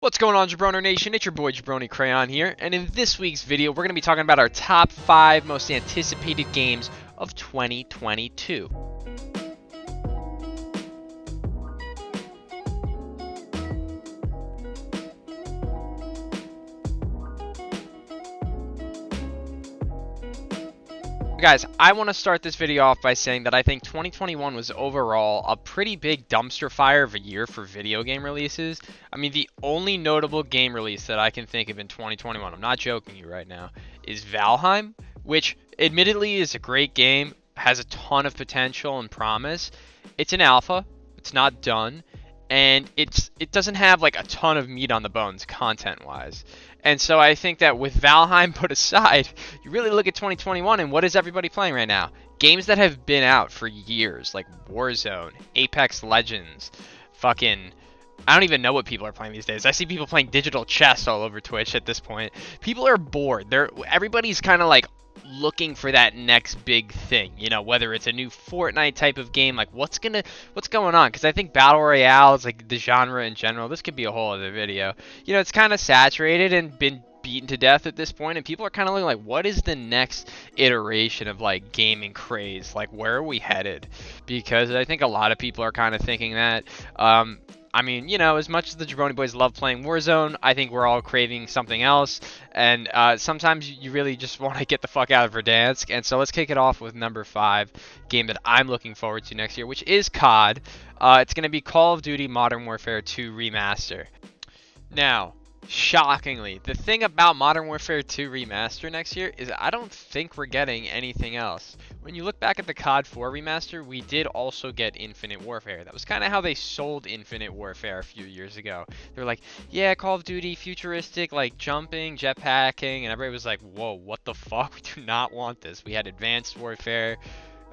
What's going on, Jabroner Nation? It's your boy Jabroni Crayon here, and in this week's video, we're going to be talking about our top 5 most anticipated games of 2022. Guys, I want to start this video off by saying that I think 2021 was overall a pretty big dumpster fire of a year for video game releases. I mean, the only notable game release that I can think of in 2021, I'm not joking you right now, is Valheim, which admittedly is a great game, has a ton of potential and promise. It's an alpha, it's not done, and it doesn't have like a ton of meat on the bones content-wise. And so I think that with Valheim put aside, you really look at 2021 and what is everybody playing right now? Games that have been out for years, like Warzone, Apex Legends, fucking... I don't even know what people are playing these days. I see people playing digital chess all over Twitch at this point. People are bored. Everybody's kind of like looking for that next big thing, you know, whether it's a new Fortnite type of game, like what's going on? Because I think Battle Royale is like the genre in general. This could be a whole other video. You know, it's kind of saturated and been beaten to death at this point, and people are kind of looking like, what is the next iteration of like gaming craze? Like, where are we headed? Because I think a lot of people are kind of thinking that. I mean, you know, as much as the Jabroni boys love playing Warzone, I think we're all craving something else. And sometimes you really just want to get the fuck out of Verdansk. And so let's kick it off with number 5 game that I'm looking forward to next year, which is COD. It's going to be Call of Duty Modern Warfare 2 Remaster. Now, shockingly, the thing about Modern Warfare 2 Remaster next year is I don't think we're getting anything else. When you look back at the COD 4 Remaster, we did also get Infinite Warfare. That was kind of how they sold Infinite Warfare a few years ago. They were like, yeah, Call of Duty, futuristic, like jumping, jetpacking, and everybody was like, whoa, what the fuck? We do not want this. We had Advanced Warfare,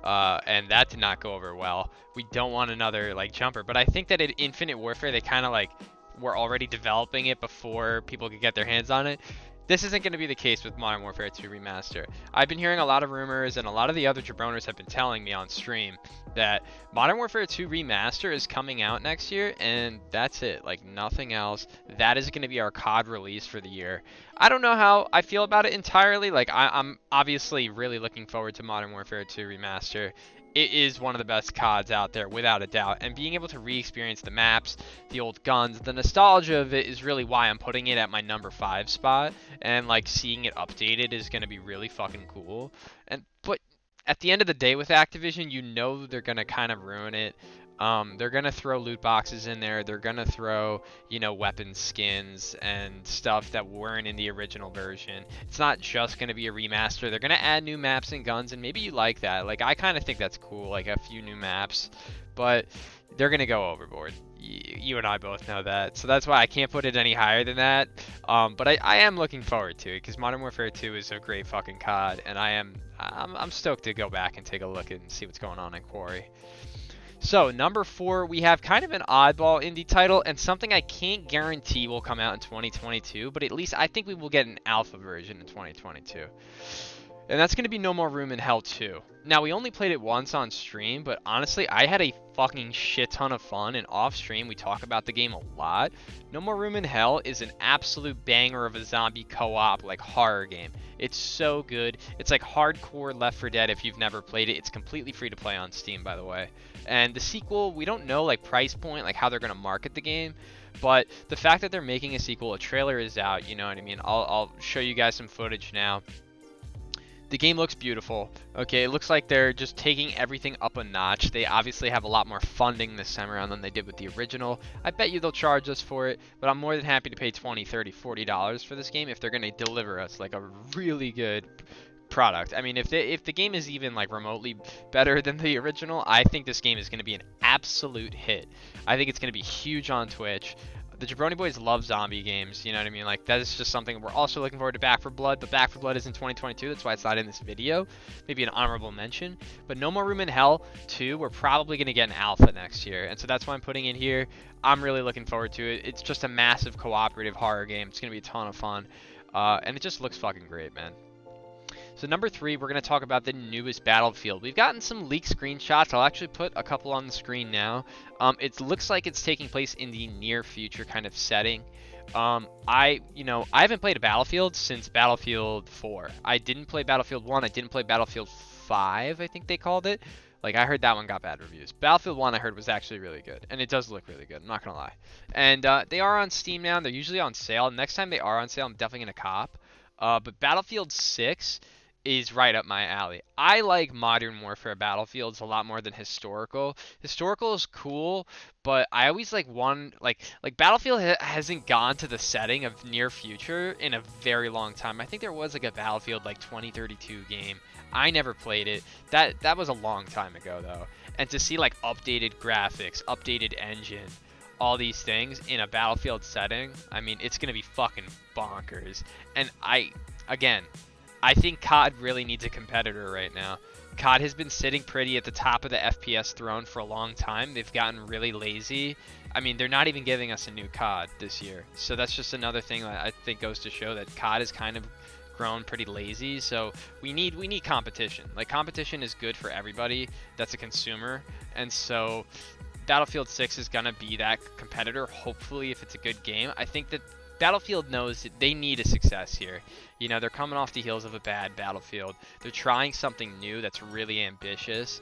and that did not go over well. We don't want another, like, jumper. But I think that at Infinite Warfare, they kind of, like, were already developing it before people could get their hands on it. This isn't going to be the case with Modern Warfare 2 Remaster. I've been hearing a lot of rumors, and a lot of the other Jabroners have been telling me on stream that Modern Warfare 2 Remaster is coming out next year, and that's it. Like, nothing else. That is going to be our COD release for the year. I don't know how I feel about it entirely. Like, I'm obviously really looking forward to Modern Warfare 2 Remaster. It is one of the best CODs out there, without a doubt. And being able to re-experience the maps, the old guns, the nostalgia of it is really why I'm putting it at my number 5 spot. And, like, seeing it updated is going to be really fucking cool. But at the end of the day with Activision, you know they're going to kind of ruin it. They're going to throw loot boxes in there. They're going to throw, you know, weapon skins and stuff that weren't in the original version. It's not just going to be a remaster. They're going to add new maps and guns, and maybe you like that. Like, I kind of think that's cool, like a few new maps. But they're going to go overboard. You and I both know that. So that's why I can't put it any higher than that. But I am looking forward to it, because Modern Warfare 2 is a great fucking COD. And I'm stoked to go back and take a look and see what's going on in Quarry. So, number 4, we have kind of an oddball indie title, and something I can't guarantee will come out in 2022, but at least I think we will get an alpha version in 2022. And that's going to be No More Room in Hell 2. Now, we only played it once on stream, but honestly, I had a fucking shit ton of fun, and off stream, we talk about the game a lot. No More Room in Hell is an absolute banger of a zombie co-op, like, horror game. It's so good. It's like hardcore Left 4 Dead if you've never played it. It's completely free to play on Steam, by the way. And the sequel, we don't know, like, price point, like, how they're going to market the game. But the fact that they're making a sequel, a trailer is out, you know what I mean? I'll show you guys some footage now. The game looks beautiful. Okay, it looks like they're just taking everything up a notch. They obviously have a lot more funding this time around than they did with the original. I bet you they'll charge us for it, but I'm more than happy to pay $20, $30, $40 for this game if they're going to deliver us like a really good product. I mean, if the game is even like remotely better than the original, I think this game is going to be an absolute hit. I think it's going to be huge on Twitch. The Jabroni boys love zombie games, you know what I mean? Like, that is just something we're also looking forward to. Back 4 Blood, but Back 4 Blood is in 2022, that's why it's not in this video. Maybe an honorable mention. But No More Room in Hell 2, we're probably going to get an alpha next year, and so that's why I'm putting it here. I'm really looking forward to it. It's just a massive cooperative horror game. It's going to be a ton of fun, and it just looks fucking great, man. So number 3, we're going to talk about the newest Battlefield. We've gotten some leaked screenshots. I'll actually put a couple on the screen now. It looks like it's taking place in the near future kind of setting. I haven't played a Battlefield since Battlefield 4. I didn't play Battlefield 1. I didn't play Battlefield 5, I think they called it. Like, I heard that one got bad reviews. Battlefield 1 I heard was actually really good, and it does look really good, I'm not gonna lie. And they are on Steam now, and they're usually on sale. Next time they are on sale, I'm definitely gonna cop. But Battlefield 6 is right up my alley. I like modern warfare battlefields a lot more than historical. Historical is cool, but I always like Battlefield hasn't gone to the setting of near future in a very long time. I think there was like a Battlefield like 2032 game. I never played it. That was a long time ago though. And to see like updated graphics, updated engine, all these things in a Battlefield setting, I mean, it's going to be fucking bonkers. And again, I think COD really needs a competitor right now. COD has been sitting pretty at the top of the FPS throne for a long time. They've gotten really lazy. I mean, they're not even giving us a new COD this year. So that's just another thing that I think goes to show that COD has kind of grown pretty lazy. So we need competition. Like, competition is good for everybody that's a consumer. And so Battlefield 6 is going to be that competitor, hopefully, if it's a good game. I think that Battlefield knows that they need a success here. You know, they're coming off the heels of a bad Battlefield. They're trying something new that's really ambitious.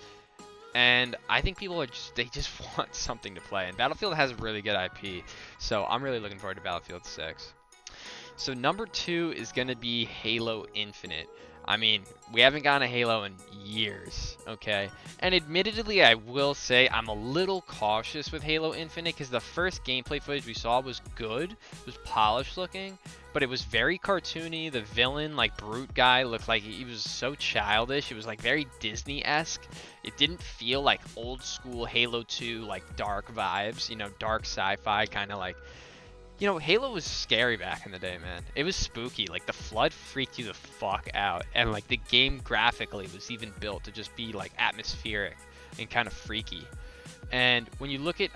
And I think people are they just want something to play. And Battlefield has a really good IP. So I'm really looking forward to Battlefield 6. So number 2 is going to be Halo Infinite. I mean, we haven't gotten a Halo in years, okay? And admittedly, I will say I'm a little cautious with Halo Infinite because the first gameplay footage we saw was good, it was polished looking, but it was very cartoony. The villain, like Brute guy, looked like he was so childish. It was like very Disney-esque. It didn't feel like old school Halo 2, like dark vibes, you know, dark sci-fi kind of like. You know, Halo was scary back in the day, man. It was spooky. Like, the Flood freaked you the fuck out. And, like, the game graphically was even built to just be, like, atmospheric and kind of freaky. And when you look at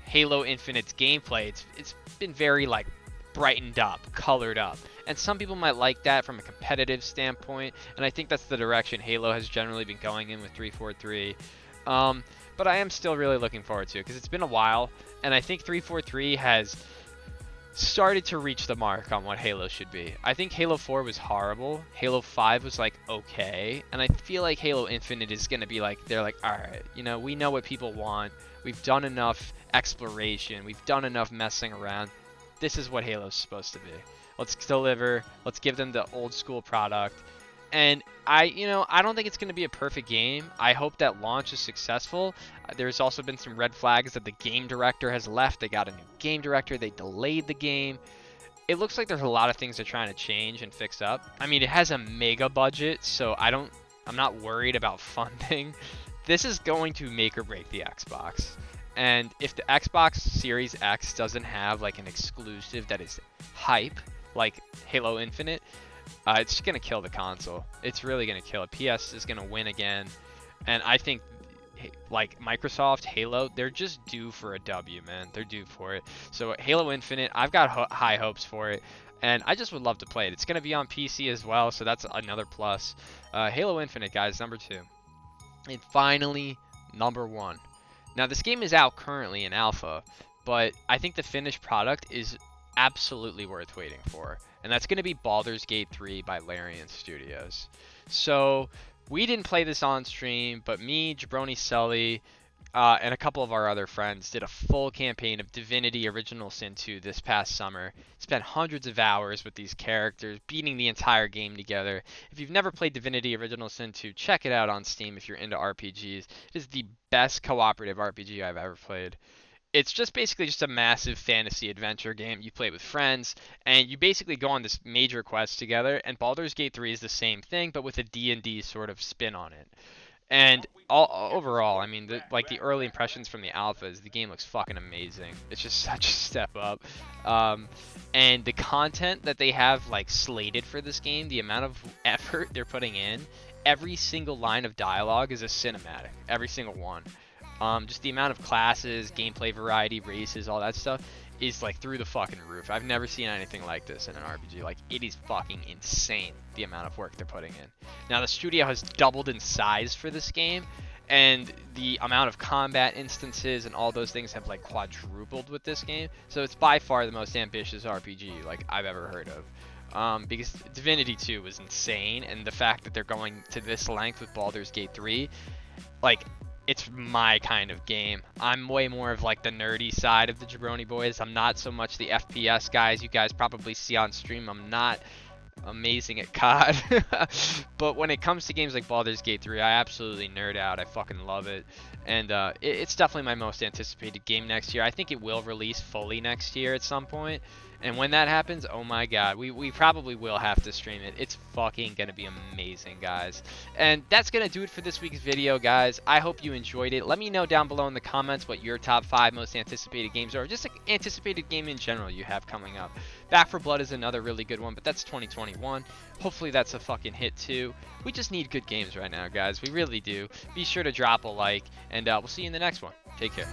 Halo Infinite's gameplay, it's been very, like, brightened up, colored up. And some people might like that from a competitive standpoint. And I think that's the direction Halo has generally been going in with 343. But I am still really looking forward to it because it's been a while. And I think 343 has started to reach the mark on what Halo should be. I think Halo 4 was horrible. Halo 5 was like okay, and I feel like Halo Infinite is going to be like, they're like, all right, you know, we know what people want. We've done enough exploration. We've done enough messing around. This is what Halo's supposed to be. Let's deliver. Let's give them the old school product. And I don't think it's going to be a perfect game. I hope that launch is successful. There's also been some red flags that the game director has left. They got a new game director. They delayed the game. It looks like there's a lot of things they're trying to change and fix up. I mean, it has a mega budget, so I'm not worried about funding. This is going to make or break the Xbox. And if the Xbox Series X doesn't have like an exclusive that is hype, like Halo Infinite, it's just going to kill the console. It's really going to kill it. PS is going to win again. And I think, like, Microsoft, Halo, they're just due for a W, man. They're due for it. So Halo Infinite, I've got high hopes for it. And I just would love to play it. It's going to be on PC as well, so that's another plus. Halo Infinite, guys, number 2. And finally, number 1. Now, this game is out currently in alpha, but I think the finished product is absolutely worth waiting for. And that's going to be Baldur's Gate 3 by Larian Studios. So we didn't play this on stream, but me, Jabroni Sully, and a couple of our other friends did a full campaign of Divinity Original Sin 2 this past summer. Spent hundreds of hours with these characters, beating the entire game together. If you've never played Divinity Original Sin 2, check it out on Steam if you're into RPGs. It is the best cooperative RPG I've ever played. It's just basically just a massive fantasy adventure game. You play with friends, and you basically go on this major quest together, and Baldur's Gate 3 is the same thing, but with a D&D sort of spin on it. And overall, I mean, the early impressions from the alpha is the game looks fucking amazing. It's just such a step up. And the content that they have, like, slated for this game, the amount of effort they're putting in, every single line of dialogue is a cinematic. Every single one. Just the amount of classes, gameplay variety, races, all that stuff is like through the fucking roof. I've never seen anything like this in an RPG. Like, it is fucking insane the amount of work they're putting in. Now, the studio has doubled in size for this game, and the amount of combat instances and all those things have like quadrupled with this game. So it's by far the most ambitious RPG like I've ever heard of. Because Divinity 2 was insane, and the fact that they're going to this length with Baldur's Gate 3, like, it's my kind of game. I'm way more of like the nerdy side of the Jabroni boys. I'm not so much the FPS guys you guys probably see on stream. I'm not amazing at COD. But when it comes to games like Baldur's Gate 3, I absolutely nerd out. I fucking love it. And it's definitely my most anticipated game next year. I think it will release fully next year at some point. And when that happens, oh my god, we probably will have to stream it. It's fucking gonna be amazing, guys. And that's gonna do it for this week's video, guys. I hope you enjoyed it. Let me know down below in the comments what your top 5 most anticipated games are, or just an anticipated game in general you have coming up. Back 4 Blood is another really good one, but that's 2021. Hopefully that's a fucking hit too. We just need good games right now, guys. We really do. Be sure to drop a like, and we'll see you in the next one. Take care.